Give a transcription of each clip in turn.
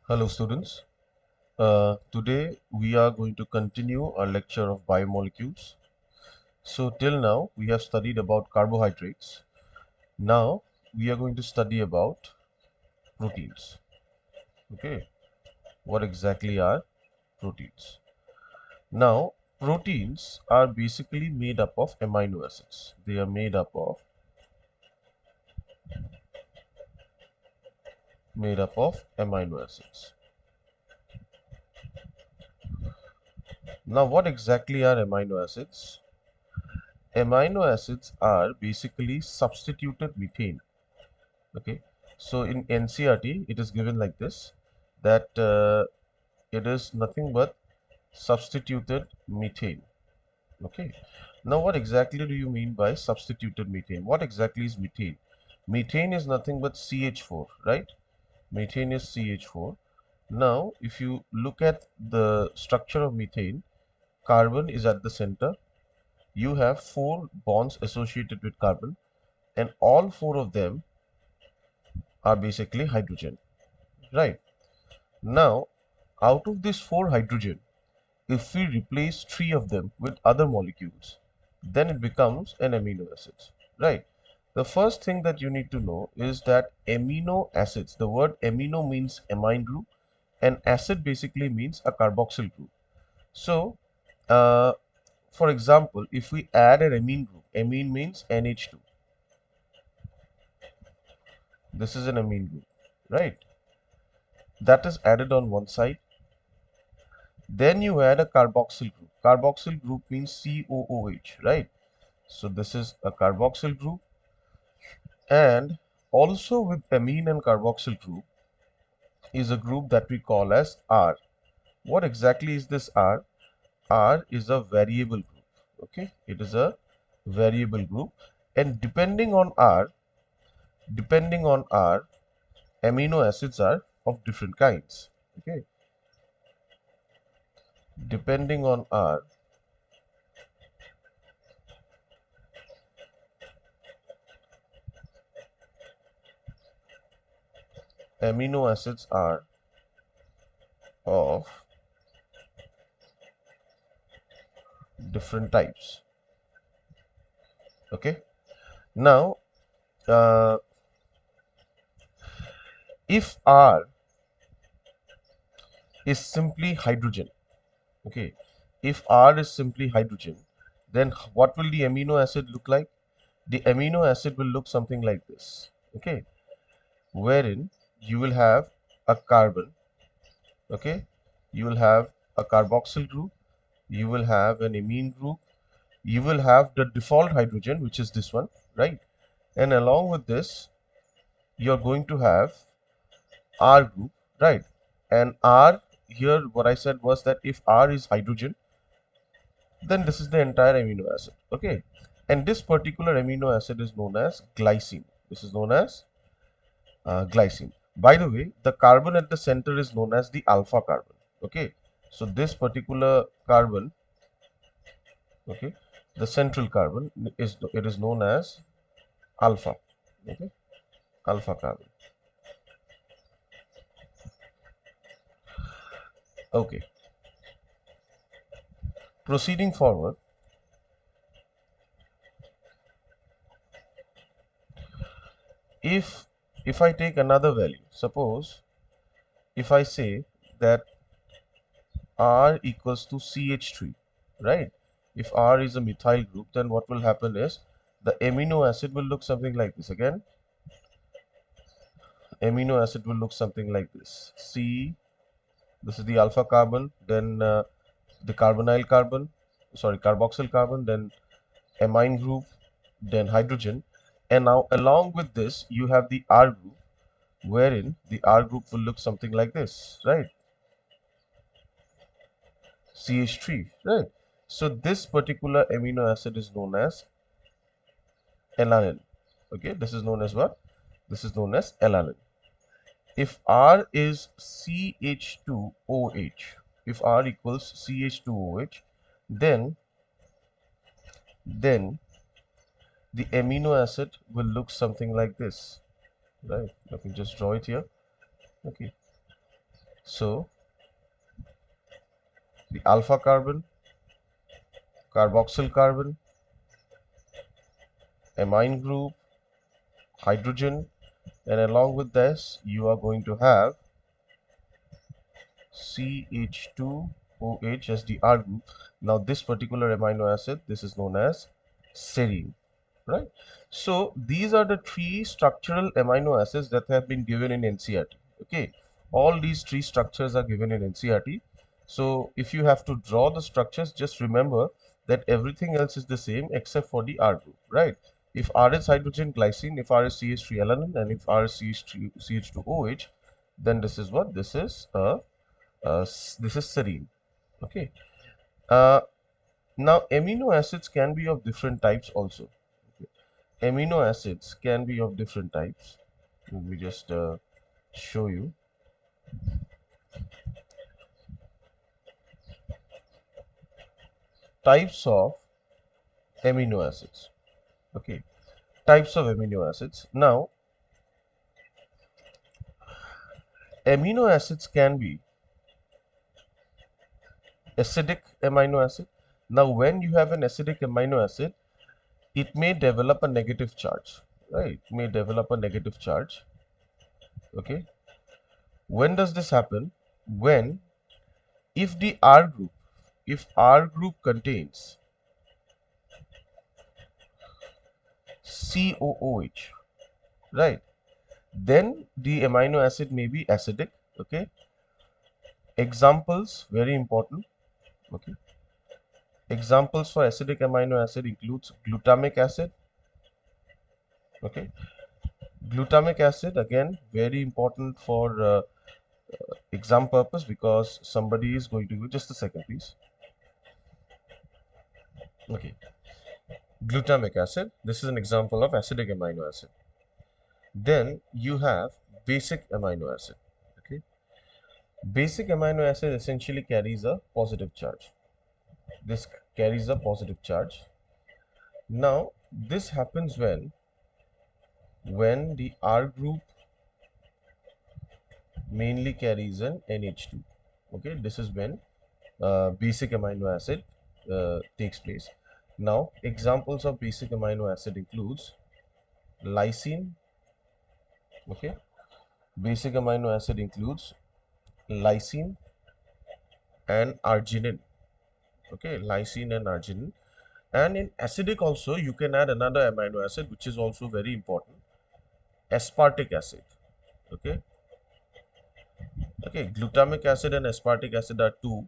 Hello students. Today we are going to continue our lecture of biomolecules. So till now we have studied about carbohydrates. Now we are going to study about proteins. Okay, what exactly are proteins? Now proteins are basically made up of amino acids. They are made up of amino acids. Now what exactly are amino acids? Amino acids are basically substituted methane. Okay, so in NCRT it is given like this, that it is nothing but substituted methane. Okay, now what exactly do you mean by substituted methane? What exactly is methane? Methane is nothing but CH4, right? Methane is CH4. Now if you look at the structure of methane, carbon is at the center. You have four bonds associated with carbon, and all four of them are basically hydrogen, right? Now, out of these four hydrogen, if we replace three of them with other molecules, then it becomes an amino acid, right? The first thing that you need to know is that amino acids, the word amino means amine group, and acid basically means a carboxyl group. So, uh, for example, if we add an amine group, amine means NH2. This is an amine group, right? That is added on one side. Then you add a carboxyl group. Carboxyl group means COOH, right? So this is a carboxyl group, and also with amine and carboxyl group is a group that we call as R. What exactly is this R? R is a variable group. Okay, it is a variable group, and depending on R, amino acids are of different kinds. Okay, depending on R, amino acids are of different types. Okay, now uh, if R is simply hydrogen, okay, if R is simply hydrogen, then what will the amino acid look like? The amino acid will look something like this, okay, wherein you will have a carbon, okay, you will have a carboxyl group, you will have an amine group, you will have the default hydrogen, which is this one, right? And along with this, you're going to have R group, right? And R here, what I said was that if R is hydrogen, then this is the entire amino acid. Okay, and this particular amino acid is known as glycine. This is known as glycine. By the way, the carbon at the center is known as the alpha carbon. Okay, so this particular carbon, okay, the central carbon is known as alpha. Okay, alpha carbon. Okay, proceeding forward, if I take another value, suppose if I say that R equals to CH3, right? If R is a methyl group, then what will happen is the amino acid will look something like this. Again, amino acid will look something like this. This is the alpha carbon, then the carboxyl carbon, then amine group, then hydrogen. And now along with this, you have the R group, wherein the R group will look something like this, right? CH3, right? So this particular amino acid is known as alanine. Okay, this is known as what? This is known as alanine. If R is CH2OH, if R equals CH2OH, then then the amino acid will look something like this, right? Let me just draw it here. Okay, So the alpha carbon, carboxyl carbon, amine group, hydrogen, and along with this you are going to have CH2OH as the R group. Now this particular amino acid, this is known as serine, right? So these are the three structural amino acids that have been given in NCERT. Okay, all these three structures are given in NCERT. So if you have to draw the structures, just remember that everything else is the same except for the R group, right? If R is hydrogen glycine, if R is CH3 alanine, and if R is CH2OH, then this is what this is. This is serine. Okay. Uh, Now amino acids can be of different types also. Okay. Amino acids can be of different types. Let me just show you types of amino acids. Okay, types of amino acids. Now amino acids can be acidic amino acid. Now when you have an acidic amino acid, it may develop a negative charge, right? It may develop a negative charge. Okay, when does this happen? When if the R group, if R group contains COOH, right, then the amino acid may be acidic. Okay, examples very important. Okay, examples for acidic amino acid includes glutamic acid. Okay, glutamic acid again very important for exam purpose because somebody is going to go, just a second please. Okay, glutamic acid, this is an example of acidic amino acid. Then you have basic amino acid. Okay, basic amino acid essentially carries a positive charge. This carries a positive charge. Now this happens when the R group mainly carries an NH2. Okay, this is when basic amino acid takes place. Now examples of basic amino acid includes lysine. Okay, basic amino acid includes lysine and arginine. Okay, lysine and arginine. And in acidic also you can add another amino acid which is also very important, aspartic acid. Okay, okay, glutamic acid and aspartic acid are two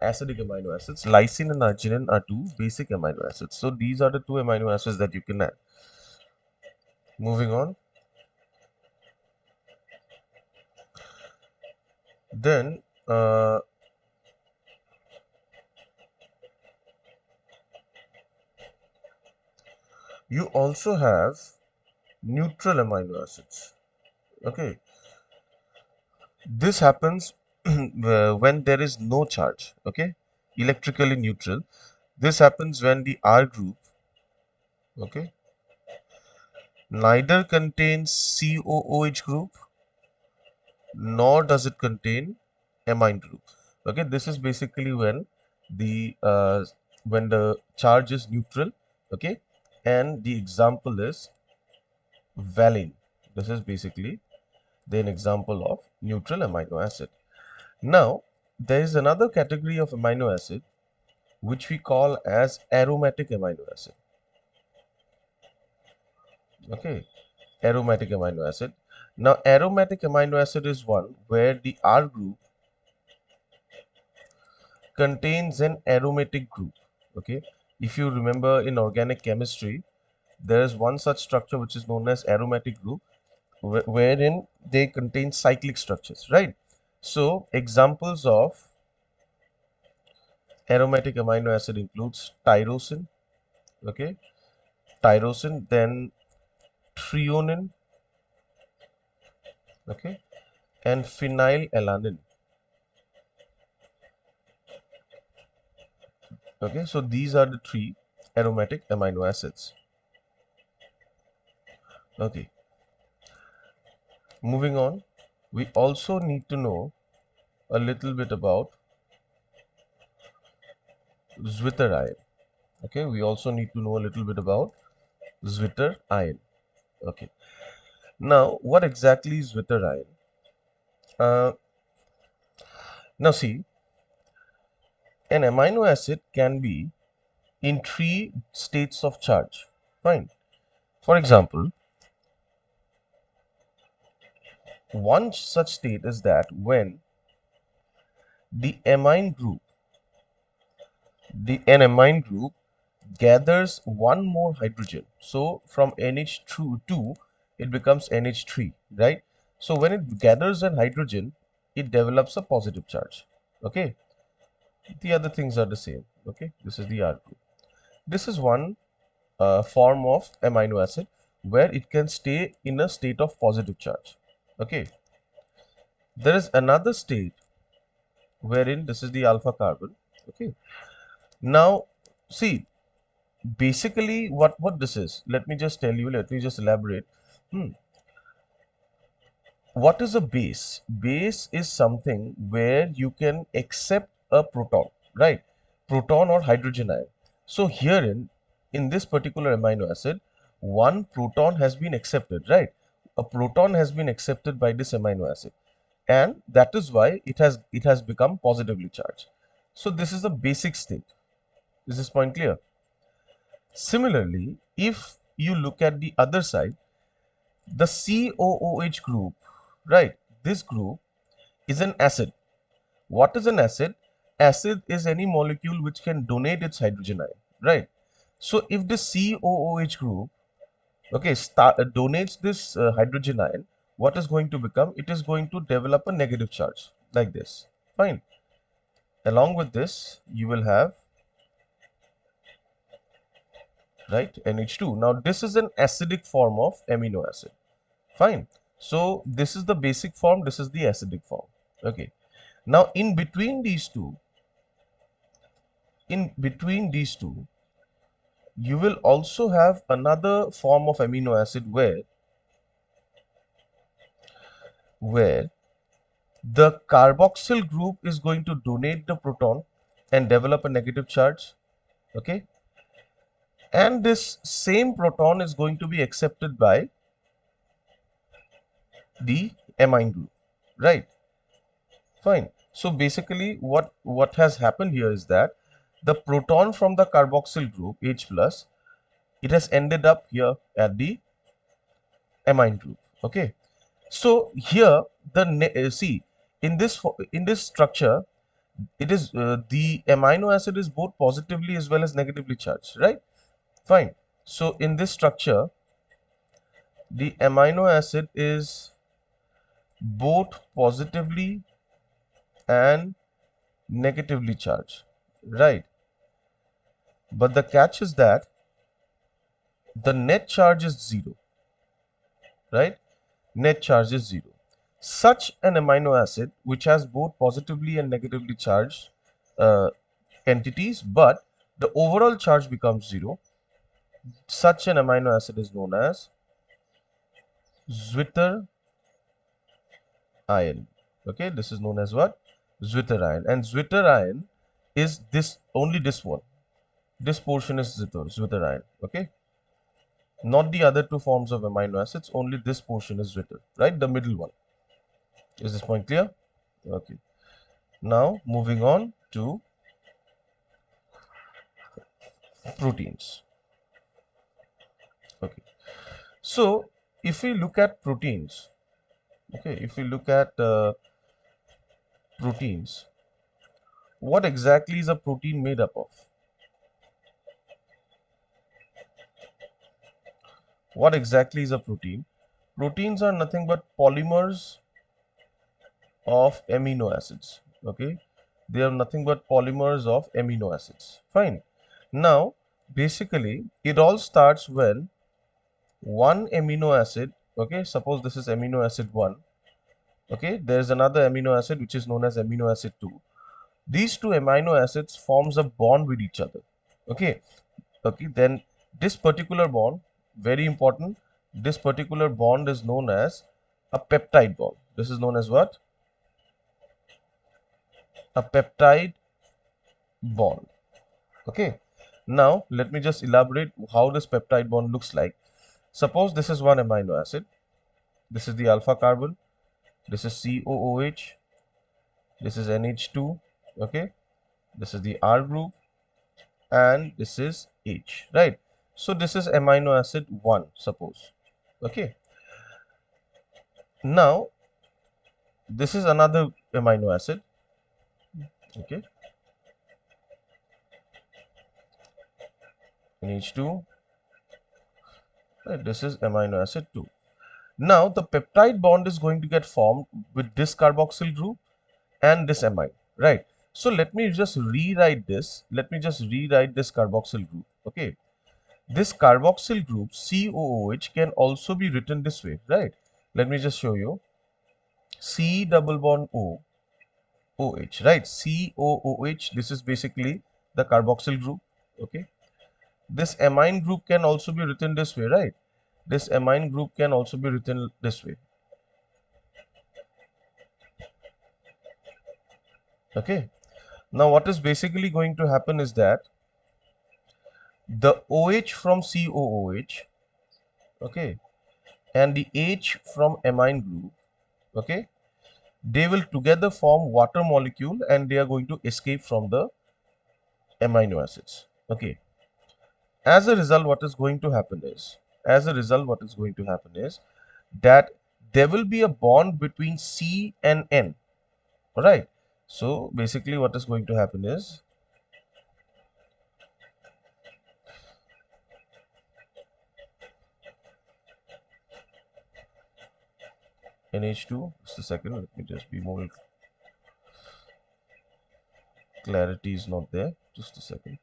acidic amino acids. Lysine and arginine are two basic amino acids. So these are the two amino acids that you can add. Moving on, then you also have neutral amino acids. Okay, this happens when there is no charge. Okay, electrically neutral. This happens when the R group, okay, neither contains COOH group nor does it contain amine group. Okay, this is basically when the charge is neutral. Okay, and the example is valine. This is basically an example of neutral amino acid. Now there is another category of amino acid which we call as aromatic amino acid. Okay, aromatic amino acid. Now aromatic amino acid is one where the R group contains an aromatic group. Okay, if you remember in organic chemistry, there is one such structure which is known as aromatic group, wherein they contain cyclic structures, right? So examples of aromatic amino acid includes tyrosine. Okay, tyrosine, then threonine. Okay, and phenylalanine. Okay, so these are the three aromatic amino acids. Okay, moving on, we also need to know a little bit about Zwitter ion. Okay, we also need to know a little bit about Zwitter ion. Okay, now what exactly is Zwitter ion? Now see, an amino acid can be in three states of charge. Fine. For example, one such state is that when the amine group, an amine group gathers one more hydrogen. So from NH2 it becomes NH3, right? So when it gathers an hydrogen, it develops a positive charge. Okay, the other things are the same. Okay, this is the R group. This is one form of amino acid where it can stay in a state of positive charge. Okay, there is another state wherein this is the alpha carbon. Okay, now see, basically what this is, let me just tell you, let me just elaborate. Hmm. What is a base? Base is something where you can accept a proton, right? Proton or hydrogen ion. So herein, in this particular amino acid, one proton has been accepted, right? A proton has been accepted by this amino acid, and that is why it has become positively charged. So this is the basic state. Is this point clear? Similarly, if you look at the other side, the COOH group, right? This group is an acid. What is an acid? Acid is any molecule which can donate its hydrogen ion, right? So if the COOH group, okay, donates this hydrogen ion, what is going to become? It is going to develop a negative charge like this. Fine. Along with this, you will have, right, NH2. Now this is an acidic form of amino acid. Fine. So this is the basic form, this is the acidic form. Okay. Now in between these two, you will also have another form of amino acid where the carboxyl group is going to donate the proton and develop a negative charge. Okay. And this same proton is going to be accepted by the amine group. Right. Fine. So basically what has happened here is that the proton from the carboxyl group H plus, it has ended up here at the amine group. Okay. So here see, in this structure, it is the amino acid is both positively as well as negatively charged, right? Fine. So in this structure, the amino acid is both positively and negatively charged, right? But the catch is that the net charge is zero, right? Net charge is zero. Such an amino acid which has both positively and negatively charged uh, entities, but the overall charge becomes zero. Such an amino acid is known as Zwitter ion. Okay, this is known as what? Zwitter ion. And Zwitter ion is this, only this one. This portion is Zwitter ion. Okay, not the other two forms of amino acids, only this portion is Zwitter, right? The middle one. Is this point clear? Okay. Now moving on to proteins. Okay. So if we look at proteins, okay, if we look at proteins, what exactly is a protein made up of? What exactly is a protein? Proteins are nothing but polymers of amino acids. Okay, they are nothing but polymers of amino acids. Fine. Now, basically, it all starts when one amino acid, okay, suppose this is amino acid 1, okay, there is another amino acid which is known as amino acid 2. These two amino acids forms a bond with each other. Okay, okay, then this particular bond, very important, this particular bond is known as a peptide bond. This is known as what? a peptide bond. Okay. Now let me just elaborate how this peptide bond looks like. Suppose this is one amino acid. This is the alpha carbon. This is COOH. This is NH2. Okay. This is the R group, and this is H. Right. So this is amino acid 1, suppose. Okay. Now this is another amino acid. Okay. NH2. Right. This is amino acid 2. Now the peptide bond is going to get formed with this carboxyl group and this amide, right? So let me just rewrite this. Let me just rewrite this carboxyl group. Okay, this carboxyl group COOH can also be written this way, right? Let me just show you. C double bond O OH, right? COOH. This is basically the carboxyl group. Okay, this amine group can also be written this way, right? This amine group can also be written this way. Okay. Now what is basically going to happen is that the OH from COOH, okay, and the H from amine group, okay, they will together form water molecule and they are going to escape from the amino acids. Okay. As a result, what is going to happen is, that there will be a bond between C and N. All right. So basically, what is going to happen is NH2. Just a second. Let me just be more. Clarity is not there. Just a second.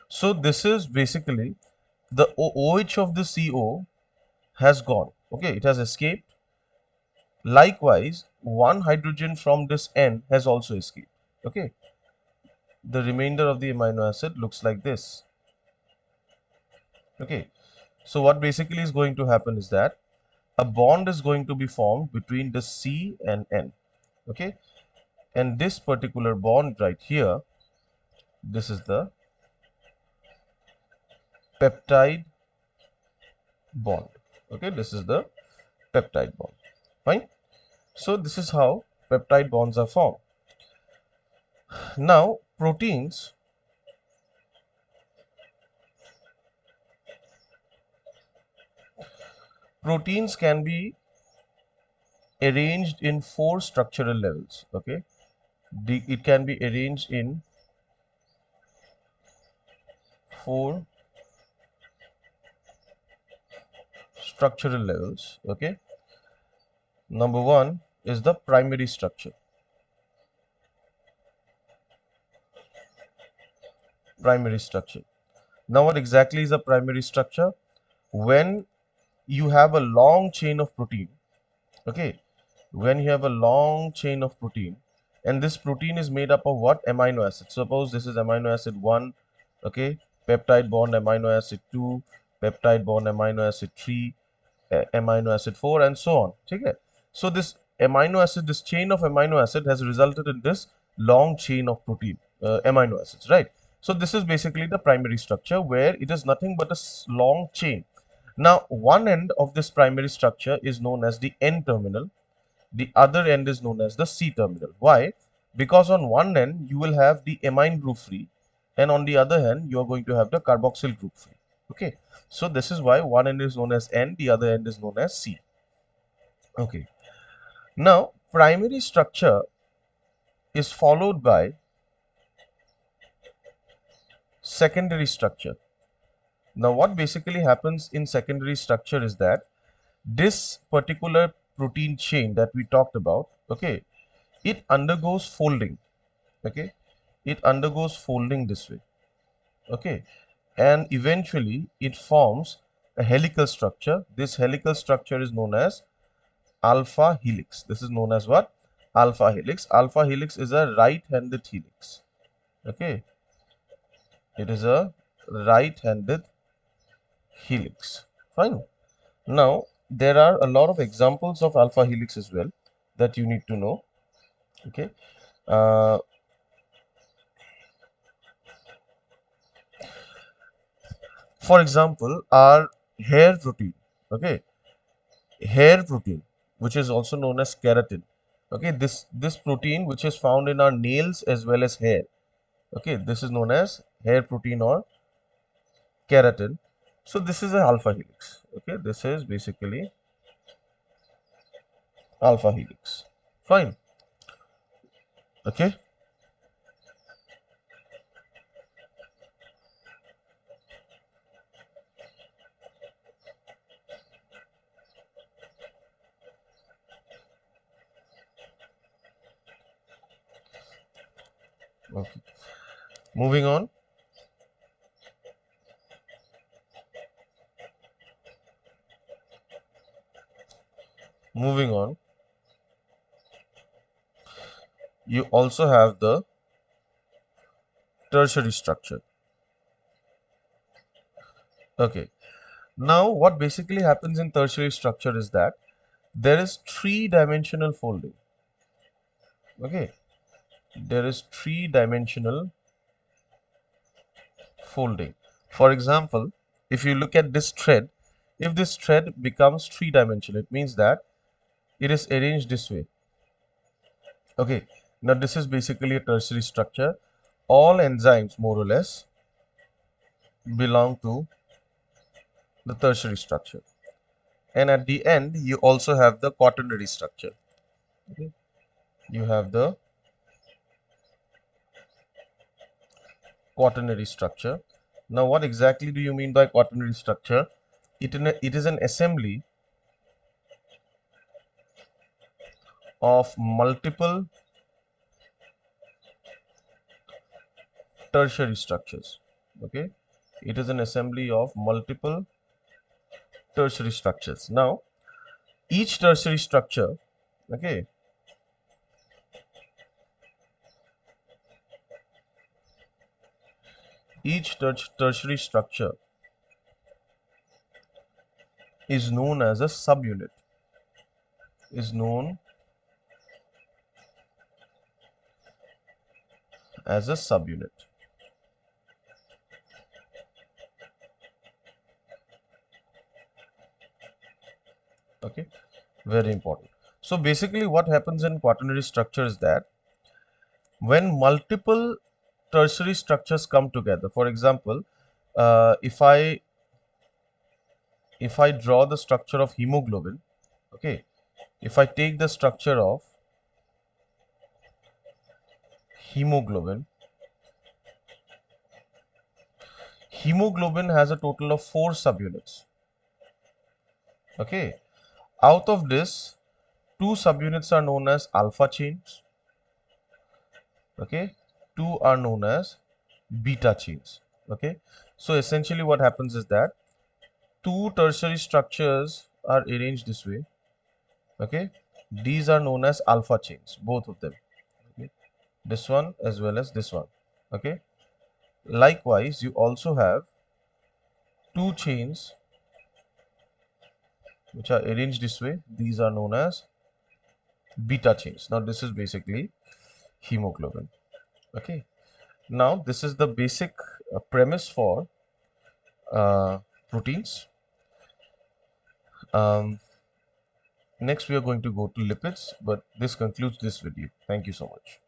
So this is basically the OH of the CO has gone. Okay, it has escaped. Likewise, one hydrogen from this N has also escaped. Okay, the remainder of the amino acid looks like this. Okay, so what basically is going to happen is that a bond is going to be formed between the C and N. Okay, and this particular bond right here, this is the peptide bond. Okay, this is the peptide bond. Fine. So this is how peptide bonds are formed. Now proteins can be arranged in 4 structural levels. Okay, it can be arranged in 4 structural levels. Okay, number 1 is the primary structure. Primary structure. Now what exactly is a primary structure? When you have a long chain of protein, okay, when you have a long chain of protein, and this protein is made up of what? Amino acids. Suppose this is amino acid 1, okay, peptide bond amino acid 2, peptide bond amino acid 3, amino acid 4, and so on. Okay, so this amino acid, this chain of amino acid has resulted in this long chain of protein, amino acids, right? So this is basically the primary structure, where it is nothing but a long chain. Now one end of this primary structure is known as the N terminal, the other end is known as the C terminal. Why? Because on one end you will have the amine group free, and on the other hand you are going to have the carboxyl group free. Okay, so this is why one end is known as N, the other end is known as C. Okay, now primary structure is followed by secondary structure. Now what basically happens in secondary structure is that this particular protein chain that we talked about, okay, it undergoes folding. Okay, it undergoes folding this way. Okay, and eventually it forms a helical structure. This helical structure is known as alpha helix. This is known as what? Alpha helix. Alpha helix is a right-handed helix. Okay, it is a right-handed helix. Fine. Now, there are a lot of examples of alpha helix as well that you need to know. Okay. Uh, for example, our hair protein. Okay, hair protein, which is also known as keratin. Okay, this protein which is found in our nails as well as hair. Okay, this is known as hair protein or keratin. So this is a alpha helix. Okay, this is basically alpha helix. Fine. Okay. Okay. Moving on. Moving on. You also have the tertiary structure. Okay. Now, what basically happens in tertiary structure is that there is three-dimensional folding. Okay. There is three-dimensional folding. For example, if you look at this thread, if this thread becomes three-dimensional, it means that it is arranged this way. Okay. Now, this is basically a tertiary structure. All enzymes, more or less, belong to the tertiary structure. And at the end, you also have the quaternary structure. Okay. You have the quaternary structure. Now, what exactly do you mean by quaternary structure? It is an assembly of multiple tertiary structures. Okay, it is an assembly of multiple tertiary structures. Now, each tertiary structure, okay, each tertiary structure is known as a subunit. Is known as a subunit. Okay, very important. So basically, what happens in quaternary structure is that when multiple tertiary structures come together, for example, if I draw the structure of hemoglobin, okay, if I take the structure of hemoglobin, hemoglobin has a total of 4 subunits. Okay, out of this, 2 subunits are known as alpha chains. Okay, 2 are known as beta chains. Okay, so essentially what happens is that two tertiary structures are arranged this way. Okay, these are known as alpha chains, both of them. Okay, this one as well as this one. Okay, likewise you also have two chains which are arranged this way. These are known as beta chains. Now this is basically hemoglobin. Okay, now this is the basic premise for proteins. um, Next we are going to go to lipids, but this concludes this video. Thank you so much.